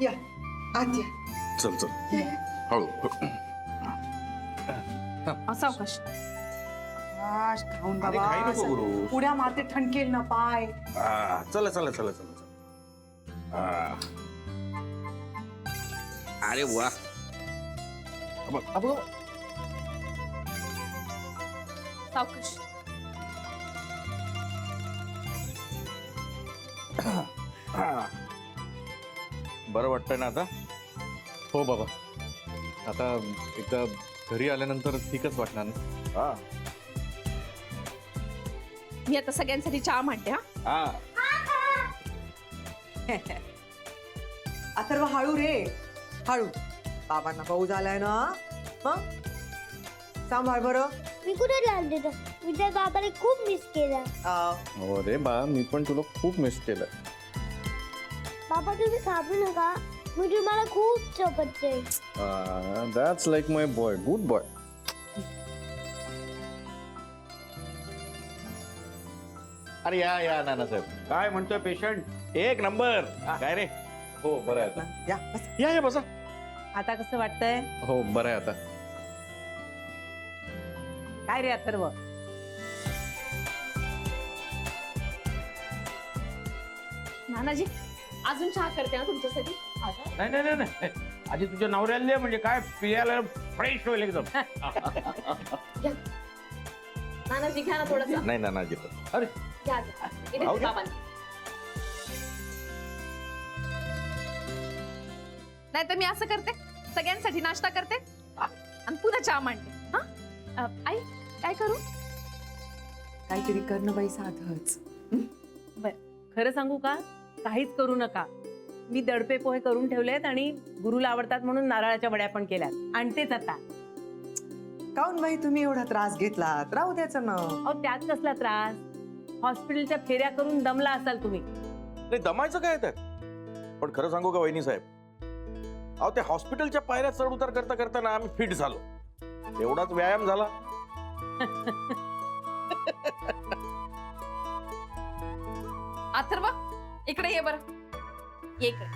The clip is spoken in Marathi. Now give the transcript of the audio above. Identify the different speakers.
Speaker 1: या आत या.
Speaker 2: चल चल हळू.
Speaker 3: असा अवकाश.
Speaker 1: आश खाऊन
Speaker 2: अरे, घाई नको
Speaker 1: बाबा
Speaker 2: करू.
Speaker 1: उड्या मारते ठणकेल ना पाय.
Speaker 2: चला चला चला चला चला. अरे वा.
Speaker 3: सावकाश.
Speaker 2: बरं वाटतंय ना आता?
Speaker 4: हो बाबा, आता एकदा घरी आल्यानंतर ठीकच वाटणार ना.
Speaker 2: हा
Speaker 3: मी आता सगळ्यांसाठी चहा मांडते. हा
Speaker 2: हा.
Speaker 1: अथर्व हळू रे हळू. बाबांना भाऊ झालाय ना. मग सांभाळ बरं.
Speaker 5: मी कुठे लागले तर मी त्या बाबाला खूप मिस केला.
Speaker 4: हो रे बा, मी पण तुला खूप मिस केलं.
Speaker 5: बाबा तुम्ही घाबरू नका, मी तुम्हाला खूप चोपटते.
Speaker 4: That's like my boy, good boy.
Speaker 2: अरे या नानासाहेब.
Speaker 6: काय म्हणतोय पेशंट?
Speaker 2: एक नंबर. काय रे?
Speaker 4: हो बरं आहे आता.
Speaker 1: या बस.
Speaker 2: या बसा.
Speaker 1: आता कसं वाटतंय?
Speaker 4: हो बरं आहे आता.
Speaker 1: काय रे अथर्व?
Speaker 3: नानाजी अजून चहा करते ना तुमच्यासाठी.
Speaker 6: नाही नाही नाही नाही आधी तुझ्या नवऱ्याला दे, म्हणजे काय पियाला फ्रेश होईल एकदम.
Speaker 3: घ्या. नानाजी घ्या ना थोडंसं.
Speaker 2: नाही ना नाही
Speaker 6: अरे
Speaker 3: घ्या. इथे
Speaker 2: जाऊ द्या.
Speaker 3: बाबांना. नाही तर मी असं करते, सगळ्यांसाठी नाश्ता करते आणि पुन्हा चहा मांडते. हा आई काय करू?
Speaker 1: काहीतरी करणं बाई साधच.
Speaker 7: बर, खरं सांगू का? काहीच करू नका. मी दडपे पोहे करून ठेवलेत आणि गुरुला आवडतात म्हणून नारळाच्या वड्या पण केल्यात. आणतेच आता.
Speaker 1: काऊन बाई तुम्ही एवढा त्रास घेतलात? राहू द्यायचं ना.
Speaker 7: अहो त्यात कसला त्रास? हॉस्पिटलच्या फेऱ्या करून दमला असाल तुम्ही.
Speaker 2: नाही दमायचं काय त्यात? पण खरं सांगू का वहिनी साहेब, अहो त्या हॉस्पिटलच्या पायऱ्या चढ उतार करता करता ना आम्ही फिट झालो. एवढाच व्यायाम झाला.
Speaker 3: अथर्व इकडे ये बरं. ये इकडे.